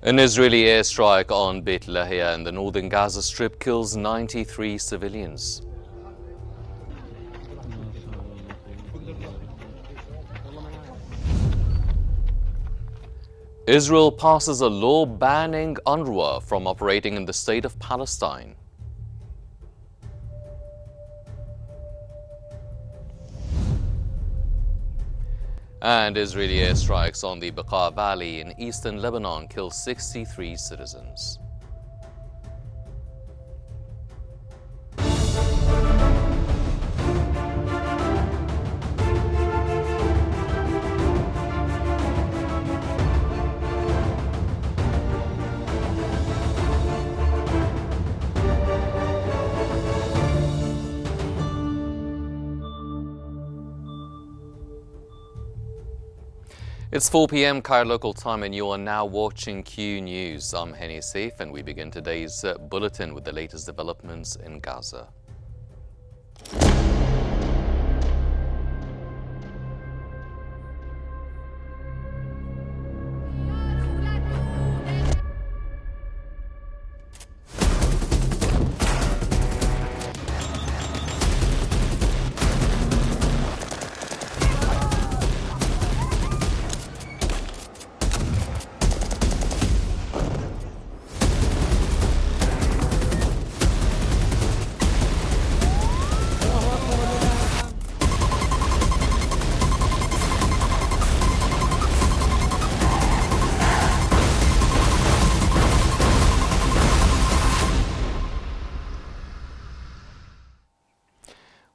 An Israeli airstrike on Beit Lahia in the northern Gaza Strip kills 93 civilians. Israel passes a law banning UNRWA from operating in the state of Palestine. And Israeli airstrikes on the Bekaa Valley in eastern Lebanon kill 63 citizens. It's 4 p.m. Cairo local time and you are now watching Q News. I'm Henny Saif and we begin today's bulletin with the latest developments in Gaza.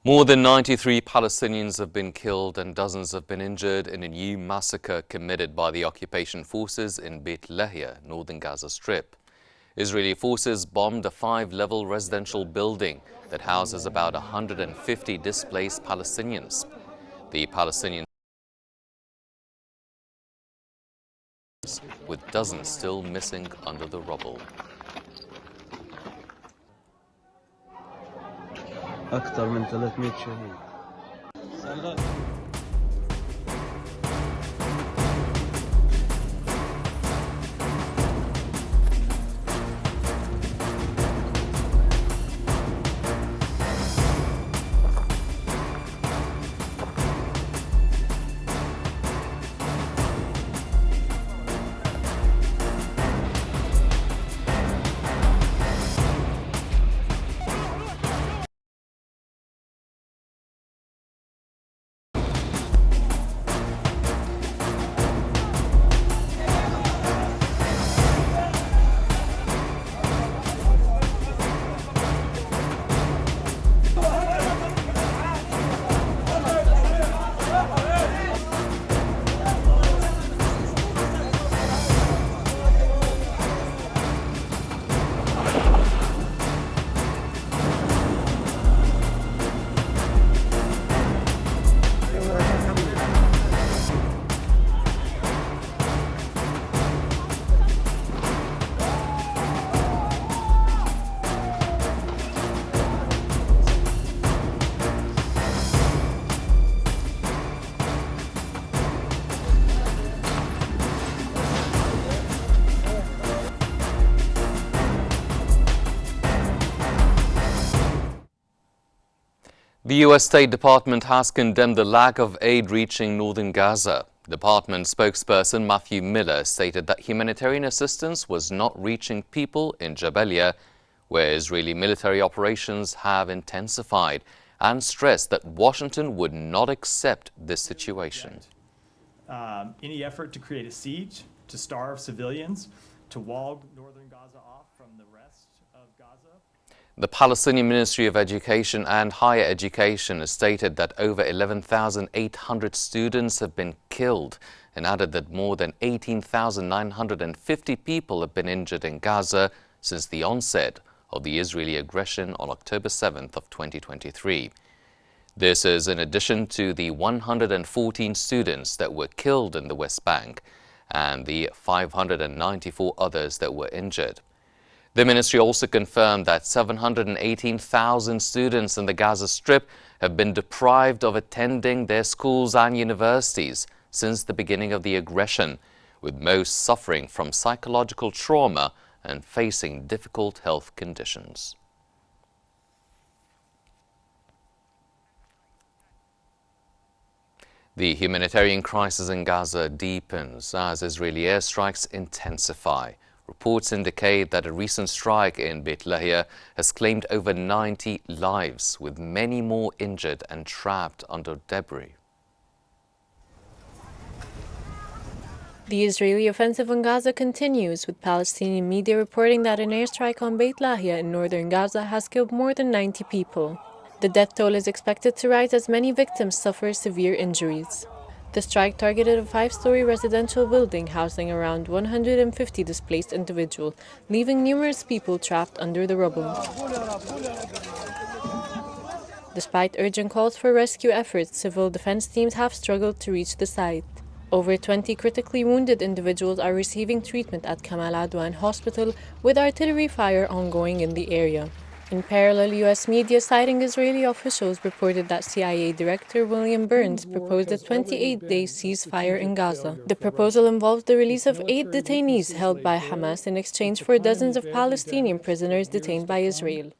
More than 93 Palestinians have been killed and dozens have been injured in a new massacre committed by the occupation forces in Beit Lahia, northern Gaza Strip. Israeli forces bombed a 5-level residential building that houses about 150 displaced Palestinians. The Palestinians, with dozens still missing under the rubble. أكثر من 300 شهيد. The U.S. State Department has condemned the lack of aid reaching northern Gaza. Department spokesperson Matthew Miller stated that humanitarian assistance was not reaching people in Jabalia, where Israeli military operations have intensified, and stressed that Washington would not accept this situation. Any effort to create a siege, to starve civilians, to wall northern Gaza off from the rest of Gaza. The Palestinian Ministry of Education and Higher Education has stated that over 11,800 students have been killed and added that more than 18,950 people have been injured in Gaza since the onset of the Israeli aggression on October 7th of 2023. This is in addition to the 114 students that were killed in the West Bank and the 594 others that were injured. The ministry also confirmed that 718,000 students in the Gaza Strip have been deprived of attending their schools and universities since the beginning of the aggression, with most suffering from psychological trauma and facing difficult health conditions. The humanitarian crisis in Gaza deepens as Israeli airstrikes intensify. Reports indicate that a recent strike in Beit Lahia has claimed over 90 lives, with many more injured and trapped under debris. The Israeli offensive on Gaza continues, with Palestinian media reporting that an airstrike on Beit Lahia in northern Gaza has killed more than 90 people. The death toll is expected to rise as many victims suffer severe injuries. The strike targeted a 5-story residential building housing around 150 displaced individuals, leaving numerous people trapped under the rubble. Despite urgent calls for rescue efforts, civil defense teams have struggled to reach the site. Over 20 critically wounded individuals are receiving treatment at Kamal Adwan Hospital, with artillery fire ongoing in the area. In parallel, U.S. media citing Israeli officials reported that CIA Director William Burns proposed a 28-day ceasefire in Gaza. The proposal involves the release of 8 detainees held by Hamas in exchange for dozens of Palestinian prisoners detained by Israel.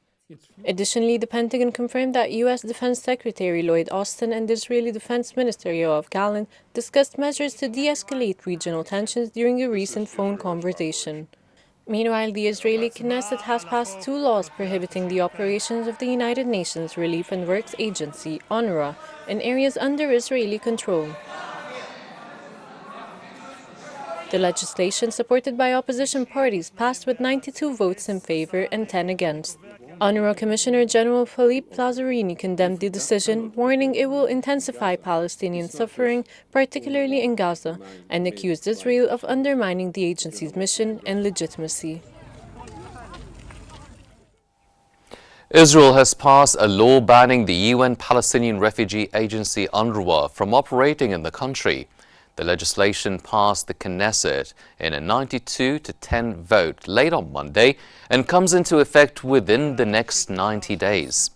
Additionally, the Pentagon confirmed that U.S. Defense Secretary Lloyd Austin and Israeli Defense Minister Yoav Gallant discussed measures to de-escalate regional tensions during a recent phone conversation. Meanwhile, the Israeli Knesset has passed 2 laws prohibiting the operations of the United Nations Relief and Works Agency, UNRWA, in areas under Israeli control. The legislation, supported by opposition parties, passed with 92 votes in favor and 10 against. UNRWA Commissioner General Philippe Lazzarini condemned the decision, warning it will intensify Palestinian suffering, particularly in Gaza, and accused Israel of undermining the agency's mission and legitimacy. Israel has passed a law banning the UN Palestinian Refugee Agency UNRWA from operating in the country. The legislation passed the Knesset in a 92-10 vote late on Monday and comes into effect within the next 90 days.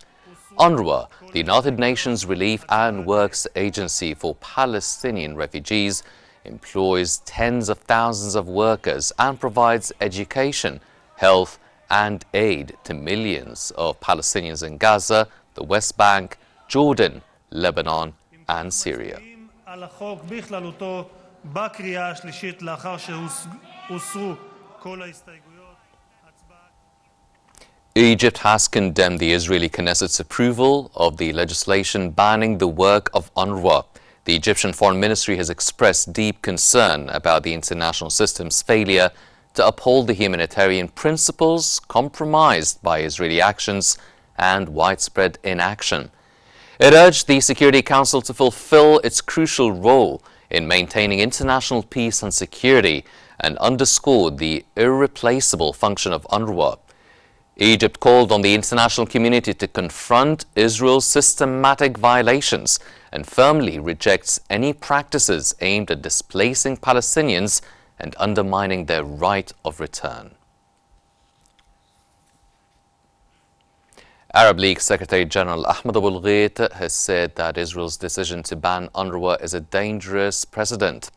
UNRWA, the United Nations Relief and Works Agency for Palestinian refugees, employs tens of thousands of workers and provides education, health and aid to millions of Palestinians in Gaza, the West Bank, Jordan, Lebanon and Syria. על החוק בכללותו בקריאה השלישית לאחר שהוסרו כל ההסתייגויות. Egypt has condemned the Israeli Knesset's approval of the legislation banning the work of UNRWA. The Egyptian Foreign Ministry has expressed deep concern about the international system's failure to uphold the humanitarian principles compromised by Israeli actions and widespread inaction. It urged the Security Council to fulfill its crucial role in maintaining international peace and security and underscored the irreplaceable function of UNRWA. Egypt called on the international community to confront Israel's systematic violations and firmly rejects any practices aimed at displacing Palestinians and undermining their right of return. Arab League Secretary General Ahmed Abul Ghait has said that Israel's decision to ban UNRWA is a dangerous precedent.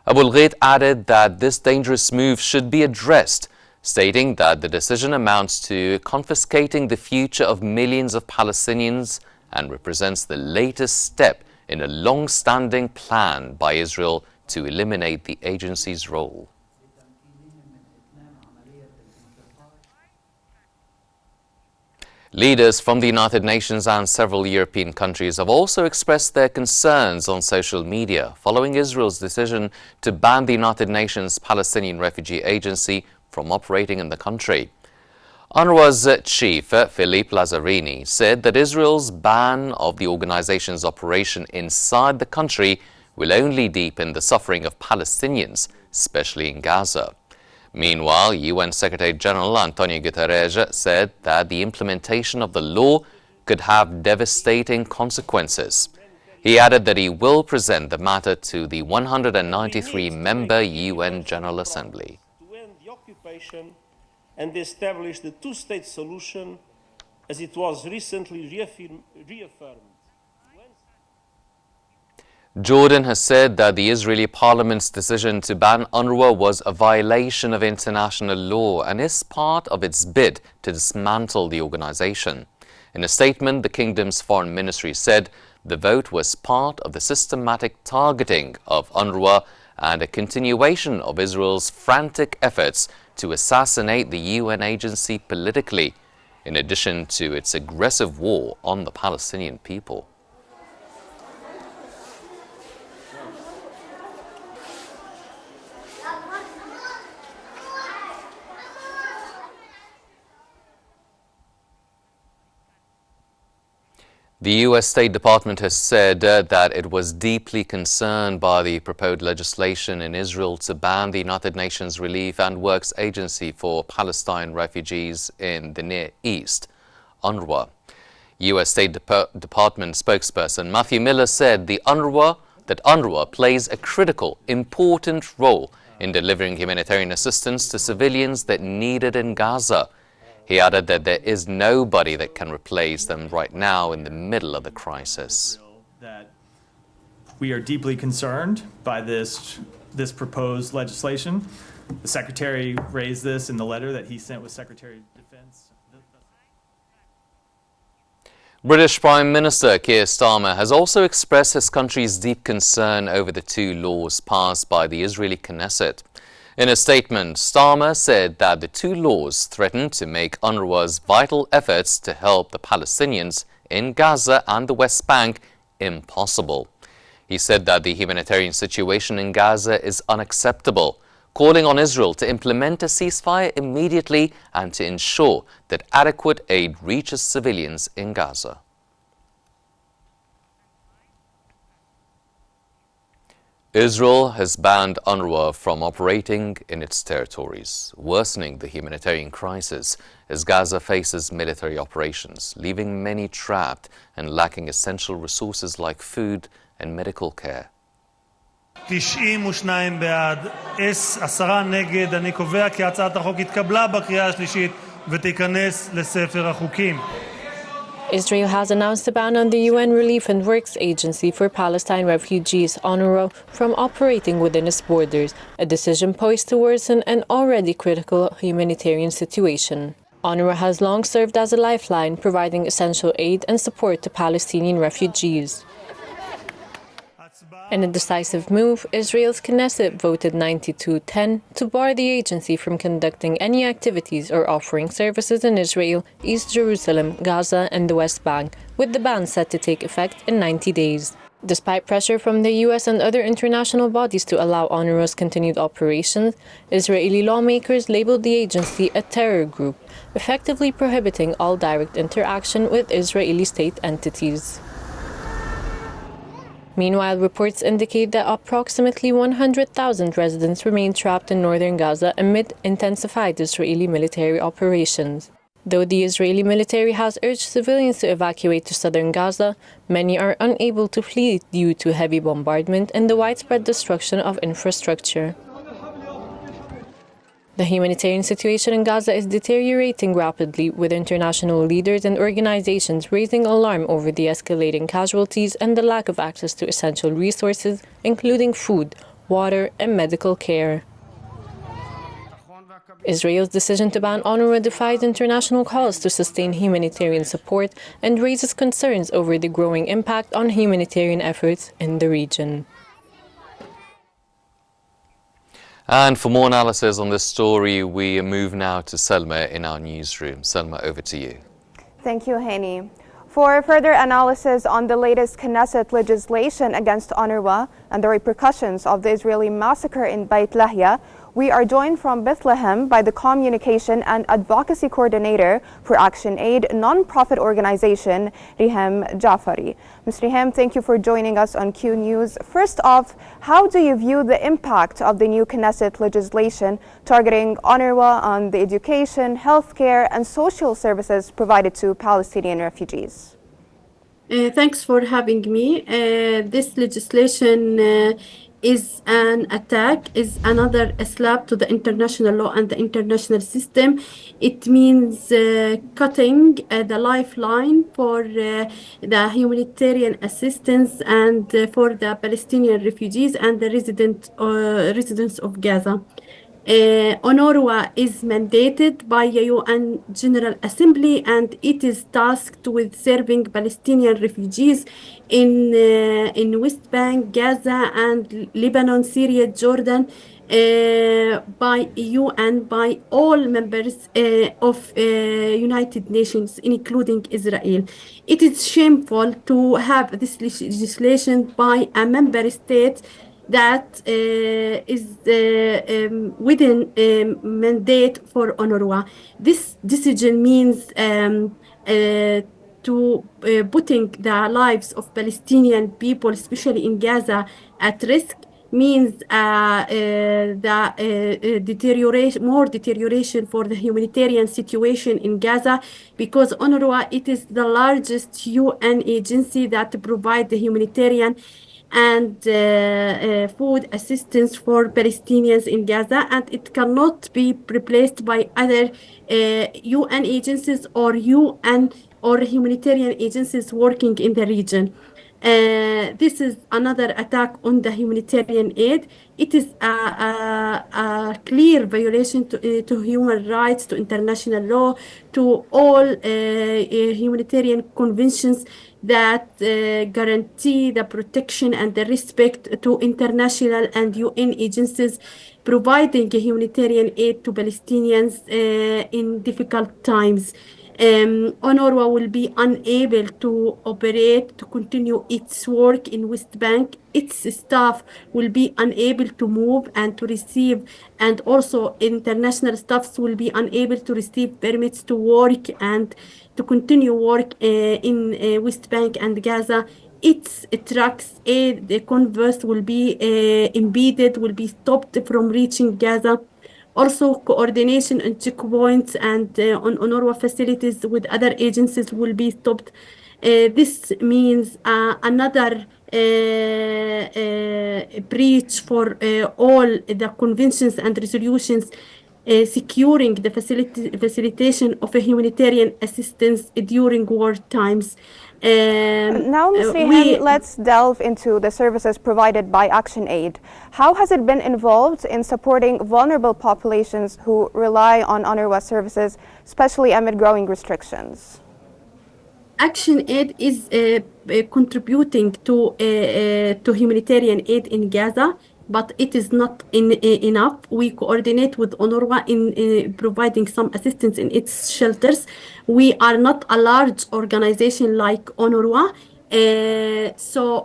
Abul Ghait added that this dangerous move should be addressed, stating that the decision amounts to confiscating the future of millions of Palestinians and represents the latest step in a long-standing plan by Israel to eliminate the agency's role. Leaders from the United Nations and several European countries have also expressed their concerns on social media following Israel's decision to ban the United Nations Palestinian Refugee Agency from operating in the country. UNRWA's chief, Philippe Lazzarini, said that Israel's ban of the organization's operation inside the country will only deepen the suffering of Palestinians, especially in Gaza. Meanwhile, UN Secretary General Antonio Guterres said that the implementation of the law could have devastating consequences. He added that he will present the matter to the 193-member UN General Assembly. To end the occupation and establish the two-state solution as it was recently reaffirmed. Jordan has said that the Israeli parliament's decision to ban UNRWA was a violation of international law and is part of its bid to dismantle the organization. In a statement, the kingdom's foreign ministry said the vote was part of the systematic targeting of UNRWA and a continuation of Israel's frantic efforts to assassinate the UN agency politically, in addition to its aggressive war on the Palestinian people. The U.S. State Department has said that it was deeply concerned by the proposed legislation in Israel to ban the United Nations Relief and Works Agency for Palestine refugees in the Near East, UNRWA. U.S. State Department spokesperson Matthew Miller said that UNRWA plays a critical, important role in delivering humanitarian assistance to civilians that need it in Gaza. He added that there is nobody that can replace them right now in the middle of the crisis. That we are deeply concerned by this proposed legislation. The Secretary raised this in the letter that he sent with Secretary of Defense. British Prime Minister Keir Starmer has also expressed his country's deep concern over the two laws passed by the Israeli Knesset. In a statement, Starmer said that the two laws threaten to make UNRWA's vital efforts to help the Palestinians in Gaza and the West Bank impossible. He said that the humanitarian situation in Gaza is unacceptable, calling on Israel to implement a ceasefire immediately and to ensure that adequate aid reaches civilians in Gaza. Israel has banned UNRWA from operating in its territories, worsening the humanitarian crisis as Gaza faces military operations, leaving many trapped and lacking essential resources like food and medical care. 92 בעד, 10 נגד. אני קובע כי הצעת החוק התקבלה בקריאה השלישית ותיכנס לספר החוקים. Israel has announced a ban on the UN Relief and Works Agency for Palestine refugees, UNRWA, from operating within its borders, a decision poised to worsen an already critical humanitarian situation. UNRWA has long served as a lifeline, providing essential aid and support to Palestinian refugees. In a decisive move, Israel's Knesset voted 92-10 to bar the agency from conducting any activities or offering services in Israel, East Jerusalem, Gaza and the West Bank, with the ban set to take effect in 90 days. Despite pressure from the US and other international bodies to allow UNRWA's continued operations, Israeli lawmakers labeled the agency a terror group, effectively prohibiting all direct interaction with Israeli state entities. Meanwhile, reports indicate that approximately 100,000 residents remain trapped in northern Gaza amid intensified Israeli military operations. Though the Israeli military has urged civilians to evacuate to southern Gaza, many are unable to flee due to heavy bombardment and the widespread destruction of infrastructure. The humanitarian situation in Gaza is deteriorating rapidly, with international leaders and organizations raising alarm over the escalating casualties and the lack of access to essential resources, including food, water, and medical care. Israel's decision to ban UNRWA defies international calls to sustain humanitarian support and raises concerns over the growing impact on humanitarian efforts in the region. And for more analysis on this story, we move now to Selma in our newsroom. Selma, over to you. Thank you, Hani. For further analysis on the latest Knesset legislation against UNRWA and the repercussions of the Israeli massacre in Beit Lahia, we are joined from Bethlehem by the Communication and Advocacy Coordinator for Action Aid non-profit organization, Rihem Jafari. Ms. Rihem, thank you for joining us on Q News. First off, how do you view the impact of the new Knesset legislation targeting UNRWA on the education, healthcare, and social services provided to Palestinian refugees? Thanks for having me. This legislation is an attack, is another slap to the international law and the international system. It means cutting the lifeline for the humanitarian assistance and for the Palestinian refugees and the residents of Gaza. UNRWA is mandated by the UN General Assembly, and it is tasked with serving Palestinian refugees in West Bank, Gaza, and Lebanon, Syria, Jordan, by UN, by all members of United Nations, including Israel. It is shameful to have this legislation by a member state that is within mandate for UNRWA. This decision means to putting the lives of Palestinian people, especially in Gaza, at risk, means more deterioration for the humanitarian situation in Gaza, because UNRWA, it is the largest UN agency that provides the humanitarian and food assistance for Palestinians in Gaza, and it cannot be replaced by other UN agencies or UN or humanitarian agencies working in the region. This is another attack on the humanitarian aid. It is a clear violation to human rights, to international law, to all humanitarian conventions that guarantee the protection and the respect to international and UN agencies providing humanitarian aid to Palestinians in difficult times. UNRWA will be unable to operate, to continue its work in West Bank. Its staff will be unable to move and to receive, and also international staffs will be unable to receive permits to work and to continue work in West Bank and Gaza. Its trucks, the convoys will be impeded, will be stopped from reaching Gaza. Also, coordination on checkpoints and on UNRWA facilities with other agencies will be stopped. This means another breach for all the conventions and resolutions securing the facilitation of a humanitarian assistance during war times. Now, Ms. Rehan, let's delve into the services provided by ActionAid. How has it been involved in supporting vulnerable populations who rely on UNRWA services, especially amid growing restrictions? ActionAid is contributing to humanitarian aid in Gaza, but it is not enough. We coordinate with UNRWA in providing some assistance in its shelters. We are not a large organization like UNRWA,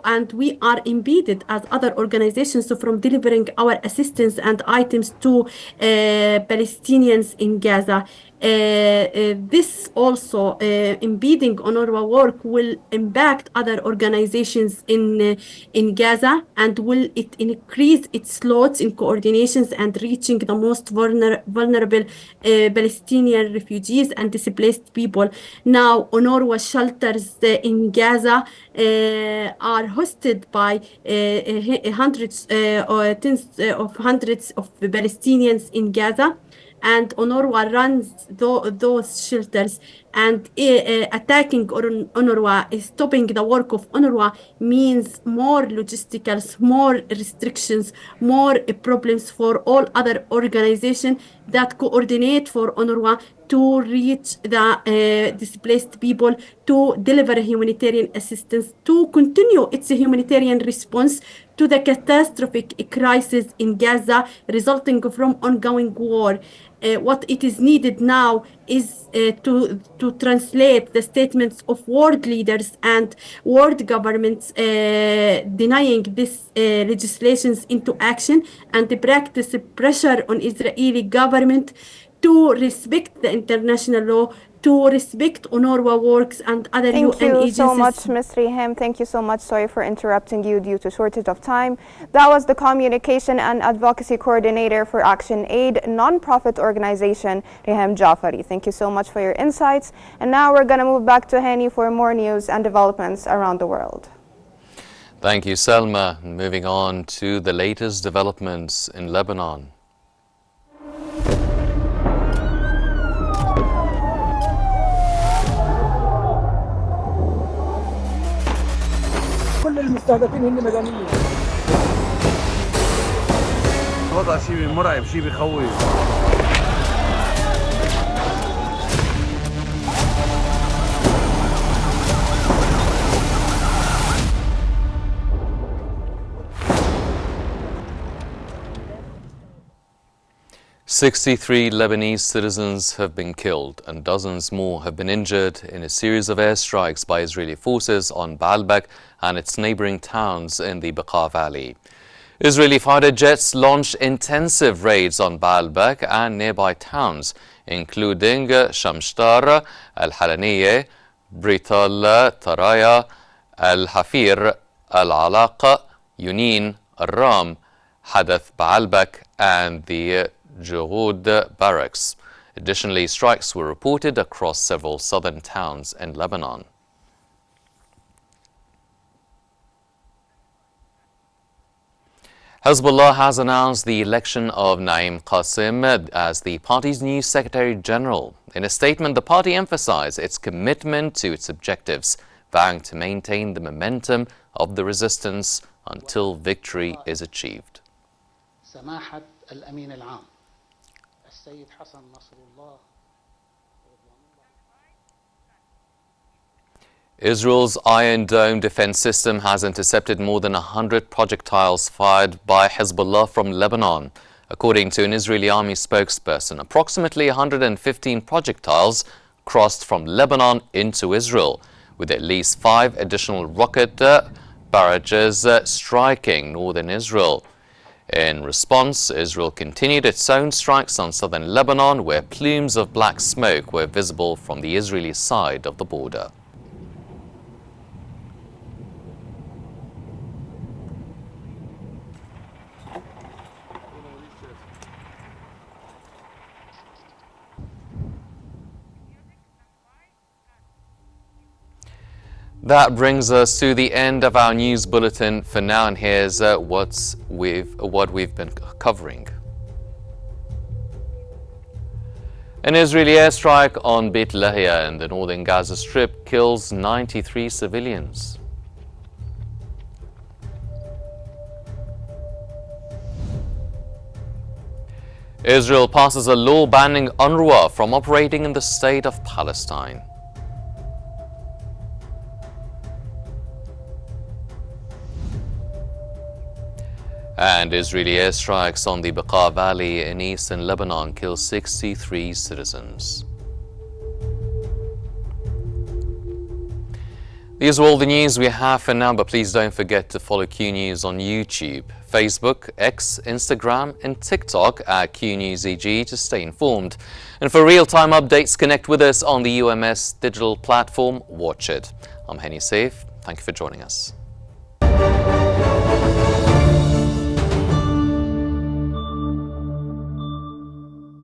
and we are impeded as other organizations from delivering our assistance and items to Palestinians in Gaza. This also impeding UNRWA work will impact other organizations in Gaza, and will it increase its loads in coordinations and reaching the most vulnerable Palestinian refugees and displaced people. Now, UNRWA shelters in Gaza are hosted by hundreds or tens of hundreds of Palestinians in Gaza, and UNRWA runs those shelters, and attacking UNRWA, stopping the work of UNRWA, means more logisticals, more restrictions, more problems for all other organizations that coordinate for UNRWA to reach the displaced people, to deliver humanitarian assistance, to continue its humanitarian response to the catastrophic crisis in Gaza resulting from ongoing war. What it is needed now is to translate the statements of world leaders and world governments denying these legislations into action, and practice pressure on Israeli government to respect the international law, to respect UNRWA works and other UN agencies. Thank you so much, Ms. Rehan. Thank you so much. Sorry for interrupting you due to shortage of time. That was the Communication and Advocacy Coordinator for ActionAid, non-profit organization, Rehan Jafari. Thank you so much for your insights. And now we're going to move back to Hani for more news and developments around the world. Thank you, Selma. Moving on to the latest developments in Lebanon. كل المستهدفين هن مدنيين. الوضع شيء مرعب، شيء بخوف. 63 Lebanese citizens have been killed and dozens more have been injured in a series of airstrikes by Israeli forces on Baalbek and its neighboring towns in the Bekaa Valley. Israeli fighter jets launched intensive raids on Baalbek and nearby towns, including Shamshtar, Al-Halaniye, Brit al-Taraya, Al-Hafir, Al-Alaqa, Yunin, Al-Ram, Hadath Baalbek and the Jurud barracks. Additionally, strikes were reported across several southern towns in Lebanon. Hezbollah has announced the election of Naim Qasim as the party's new Secretary General. In a statement, the party emphasized its commitment to its objectives, vowing to maintain the momentum of the resistance until victory is achieved. Israel's Iron Dome defense system has intercepted more than 100 projectiles fired by Hezbollah from Lebanon. According to an Israeli army spokesperson, approximately 115 projectiles crossed from Lebanon into Israel, with at least 5 additional rocket barrages striking northern Israel. In response, Israel continued its own strikes on southern Lebanon, where plumes of black smoke were visible from the Israeli side of the border. That brings us to the end of our news bulletin for now, and here's what we've been covering. An Israeli airstrike on Beit Lahia in the northern Gaza Strip kills 93 civilians. Israel passes a law banning UNRWA from operating in the state of Palestine. And Israeli airstrikes on the Bekaa Valley in eastern Lebanon kill 63 citizens. These are all the news we have for now, but please don't forget to follow Qnews on YouTube, Facebook, X, Instagram and TikTok at QNewsEG to stay informed. And for real-time updates, connect with us on the UMS digital platform. Watch it. I'm Henny Saif. Thank you for joining us.